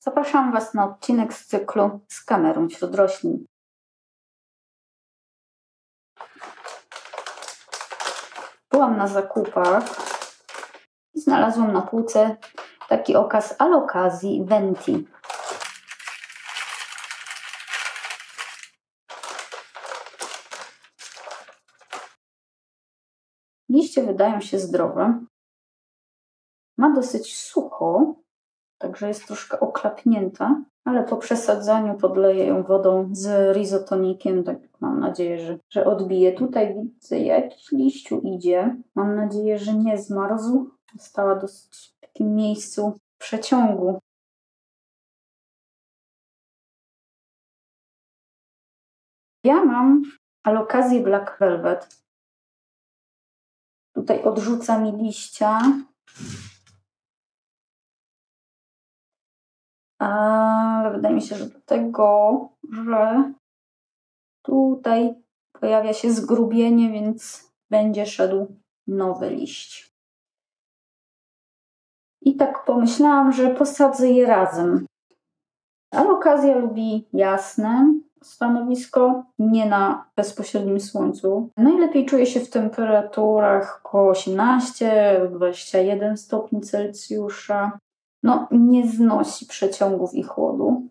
Zapraszam Was na odcinek z cyklu z kamerą wśród roślin. Byłam na zakupach i znalazłam na półce taki okaz Alokazji Venti. Liście wydają się zdrowe. Ma dosyć sucho, także jest troszkę oklapnięta, ale po przesadzaniu podleję ją wodą z rizotonikiem, tak mam nadzieję, że odbije. Tutaj widzę, jakiś liściu idzie. Mam nadzieję, że nie zmarzł. Stała dosyć w takim miejscu przeciągu. Ja mam Alokazję Black Velvet. Tutaj odrzuca mi liścia. Ale wydaje mi się, że dlatego, że tutaj pojawia się zgrubienie, więc będzie szedł nowy liść. I tak pomyślałam, że posadzę je razem. Alokazja lubi jasne stanowisko, nie na bezpośrednim słońcu. Najlepiej czuje się w temperaturach około 18-21 stopni Celsjusza. Nie znosi przeciągów i chłodu.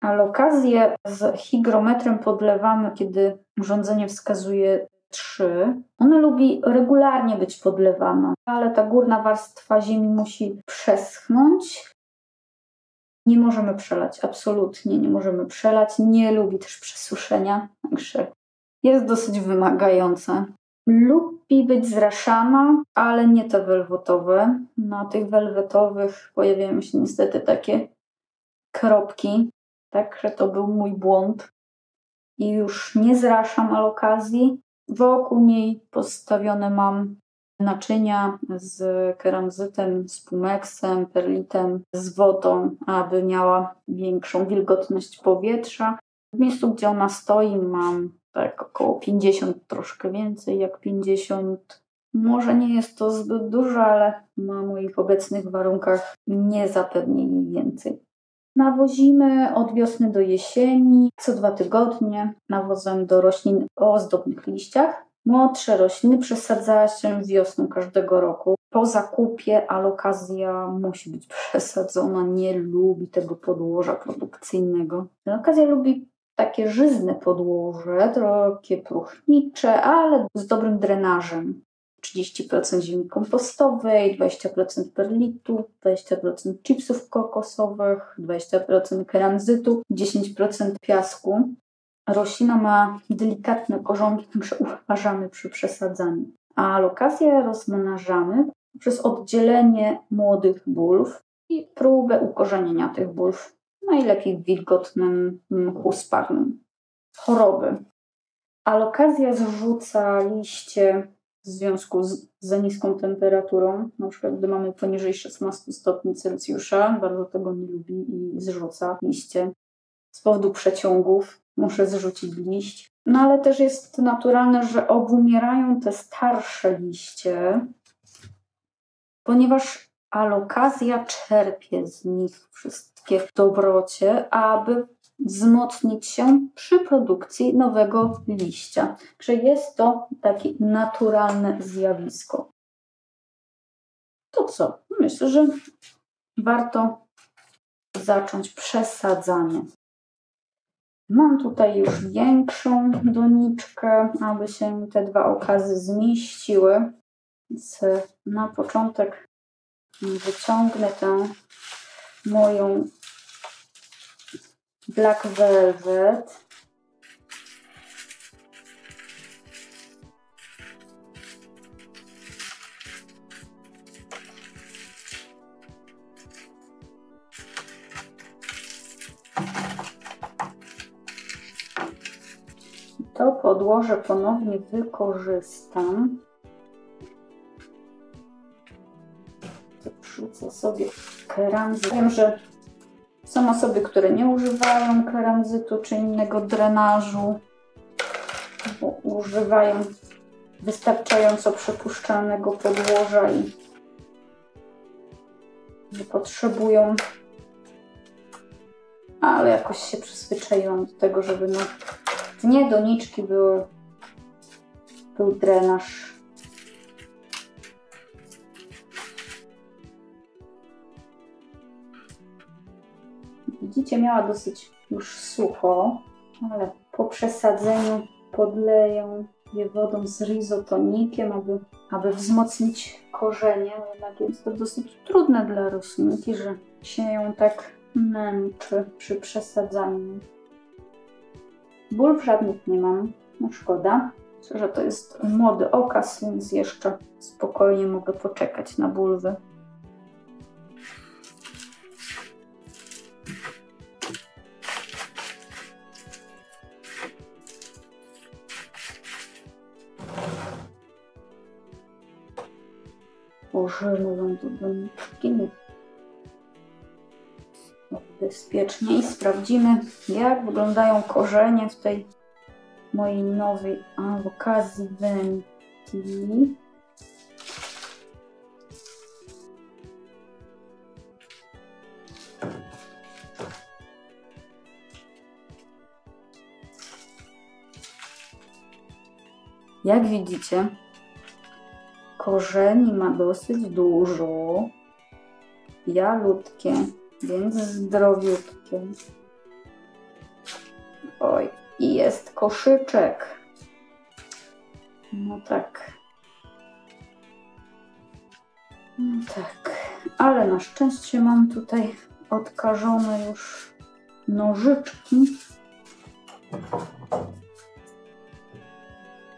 Alokazję z hygrometrem podlewamy, kiedy urządzenie wskazuje 3. Ona lubi regularnie być podlewana, ale ta górna warstwa ziemi musi przeschnąć. Nie możemy przelać, absolutnie nie możemy przelać. Nie lubi też przesuszenia, także jest dosyć wymagająca. Lubi być zraszana, ale nie te welwetowe. Na tych welwetowych pojawiają się niestety takie kropki, także to był mój błąd. I już nie zraszam Alokazji. Wokół niej postawione mam naczynia z keramzytem, z pumeksem, perlitem, z wodą, aby miała większą wilgotność powietrza. W miejscu, gdzie ona stoi, mam tak około 50, troszkę więcej jak 50. Może nie jest to zbyt dużo, ale na moich obecnych warunkach nie zapewni mi więcej. Nawozimy od wiosny do jesieni, co 2 tygodnie nawozem do roślin o ozdobnych liściach. Młodsze rośliny przesadza się wiosną każdego roku. Po zakupie Alokazja musi być przesadzona, nie lubi tego podłoża produkcyjnego. Alokazja lubi takie żyzne podłoże, trochę próchnicze, ale z dobrym drenażem. 30% ziemi kompostowej, 20% perlitu, 20% chipsów kokosowych, 20% keramzytu, 10% piasku. Roślina ma delikatne korzonki, także uważamy przy przesadzaniu. A Alokazję rozmnażamy przez oddzielenie młodych bulw i próbę ukorzenienia tych bulw. Najlepiej w wilgotnym mchu sparnym. Choroby. Alokazja zrzuca liście w związku z za niską temperaturą. Na przykład gdy mamy poniżej 16 stopni Celsjusza, bardzo tego nie lubi i zrzuca liście. Z powodu przeciągów muszę zrzucić liść. Ale też jest naturalne, że obumierają te starsze liście, ponieważ Alokazja czerpie z nich wszystkie dobrocie, aby wzmocnić się przy produkcji nowego liścia. Że jest to takie naturalne zjawisko. To co? Myślę, że warto zacząć przesadzanie. Mam tutaj już większą doniczkę, aby się te 2 okazy zmieściły. Więc na początek wyciągnę tę moją Black Velvet. To podłoże ponownie wykorzystam. Wrzucę sobie keramzyt. Wiem, że są osoby, które nie używają keramzytu czy innego drenażu, bo używają wystarczająco przepuszczalnego podłoża i nie potrzebują ale jakoś się przyzwyczaiłam do tego, żeby no dnie doniczki był drenaż. Widzicie, miała dosyć już sucho, ale po przesadzeniu podleję je wodą z rizotonikiem, aby wzmocnić korzenie. Jednak jest to dosyć trudne dla roślinki, że się ją tak męczy przy przesadzaniu. Bulw żadnych nie mam, no szkoda. Myślę, że to jest młody okaz, więc jeszcze spokojnie mogę poczekać na bulwy. Włożymy ją do doniczki bezpiecznie i sprawdzimy, jak wyglądają korzenie w tej mojej nowej Avocasia Venti. Jak widzicie, korzeni ma dosyć dużo, bialutkie, więc zdrowiutkie. Oj, i jest koszyczek. No tak. No tak, ale na szczęście mam tutaj odkażone już nożyczki.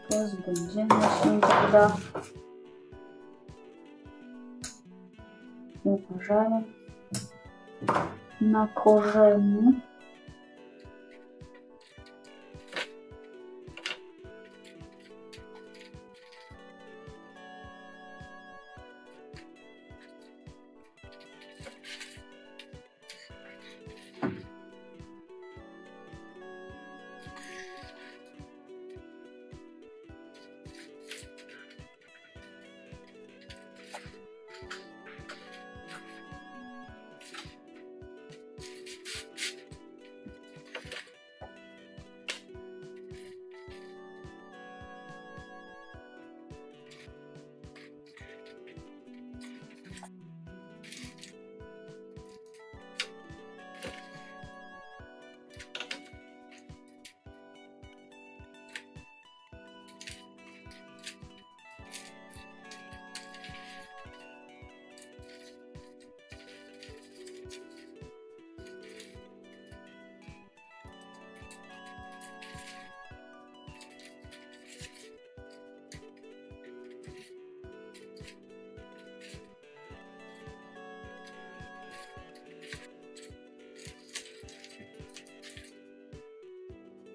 Pozbędziemy się woda. Uważamy na korzeniu.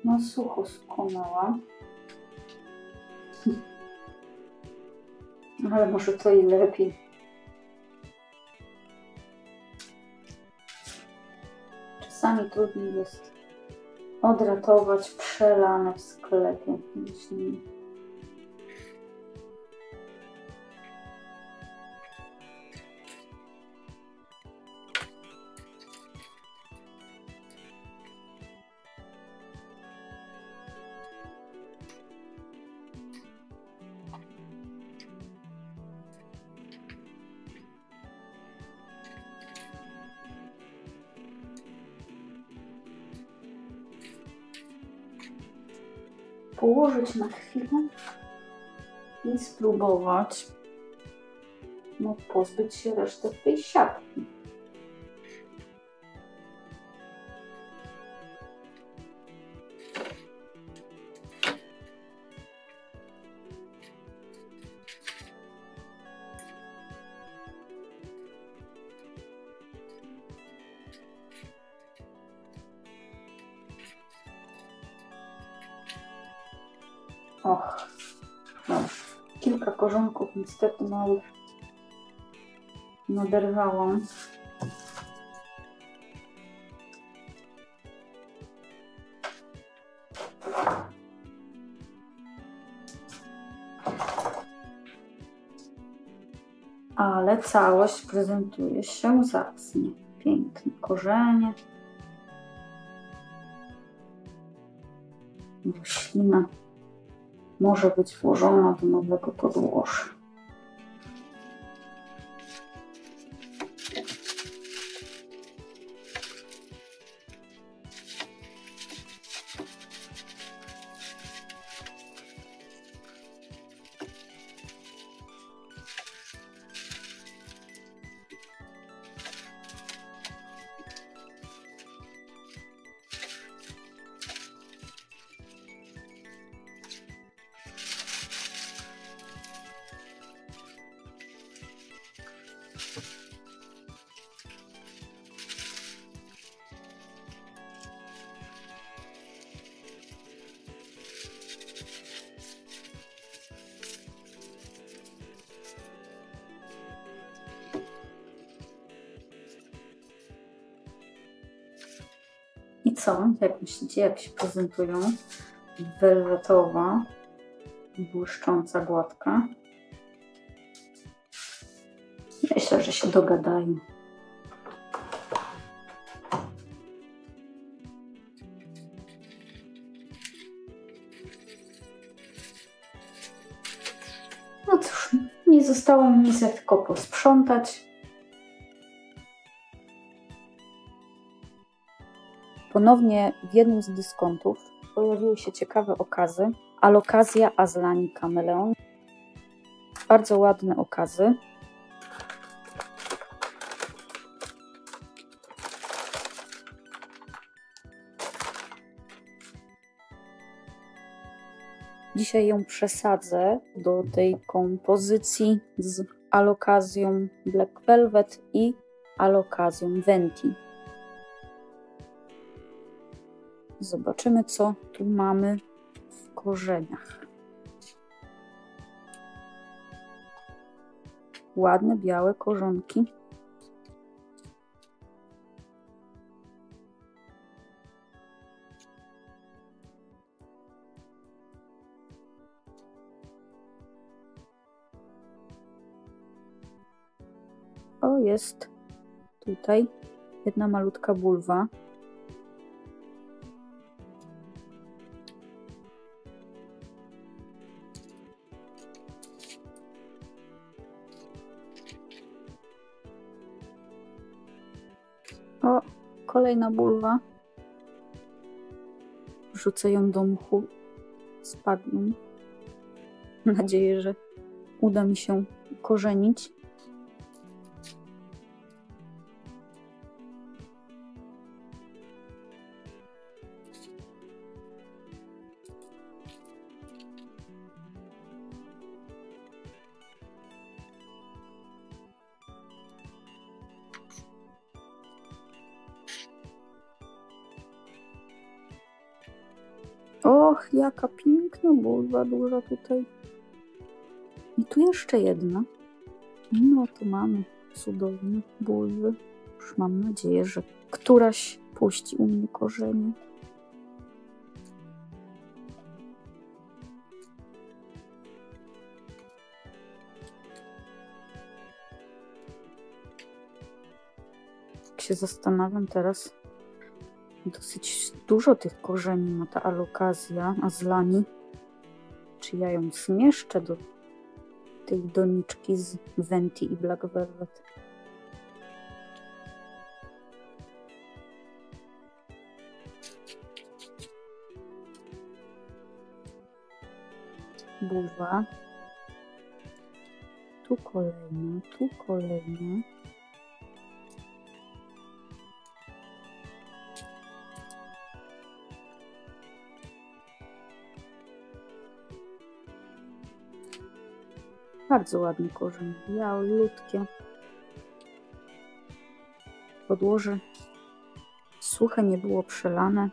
No sucho skonała. Ale może to i lepiej. Czasami trudniej jest odratować przelane w sklepie. Położyć na chwilę i spróbować pozbyć się reszty tej siatki. Och, no, kilka korzonków niestety małych naderwałam. Ale całość prezentuje się zacnie. Piękne korzenie. roślina może być włożona do nowego podłoża. I co? Jak myślicie, jak się prezentują? Welwetowa, błyszcząca, gładka. Myślę, że się dogadają. No cóż, nie zostało mi nic jak tylko posprzątać. Ponownie w jednym z dyskontów pojawiły się ciekawe okazy. Alokazja Azlani Kameleon. Bardzo ładne okazy. Dzisiaj ją przesadzę do tej kompozycji z alokazją Black Velvet i alokazją Venti. Zobaczymy, co tu mamy w korzeniach. Ładne, białe korzonki. O, jest tutaj jedna malutka bulwa. O, kolejna bulwa. Wrzucę ją do mchu z pagną. Mam nadzieję, że uda mi się ukorzenić. Och, jaka piękna bulwa duża tutaj. I tu jeszcze jedna. No to mamy cudowne bulwy. Już mam nadzieję, że któraś puści u mnie korzenie. Jak się zastanawiam teraz, dosyć dużo tych korzeni ma ta alokazja Azlani. Czy ja ją zmieszczę do tej doniczki z Venti i Black Velvet? Bulwa. Tu kolejna, tu kolejna. Bardzo ładny korzeń, białolutkie. Podłoże suche, nie było przelane.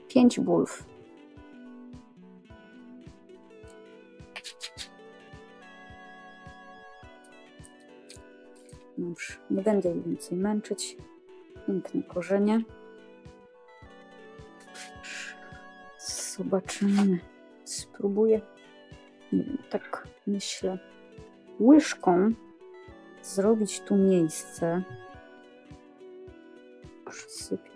Pięć bulw. Już nie będę jej więcej męczyć. Piękne korzenie. Zobaczymy, spróbuję, nie wiem, tak myślę, łyżką zrobić tu miejsce. Przysypię.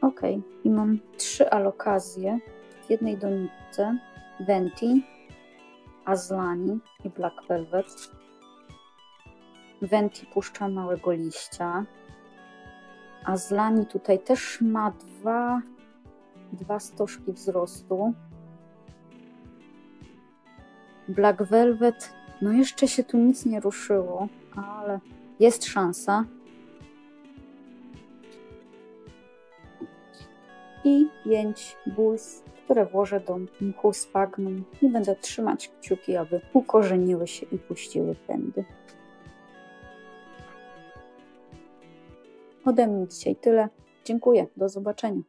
Ok, i mam 3 alokazje w jednej doniczce: Venti, Aslani i Black Velvet. Venti puszcza małego liścia. Aslani tutaj też ma dwa stożki wzrostu. Black Velvet, no jeszcze się tu nic nie ruszyło, ale jest szansa. I 5 bulls, które włożę do mchu Sphagnum i będę trzymać kciuki, aby ukorzeniły się i puściły pędy. Ode mnie dzisiaj tyle. Dziękuję. Do zobaczenia.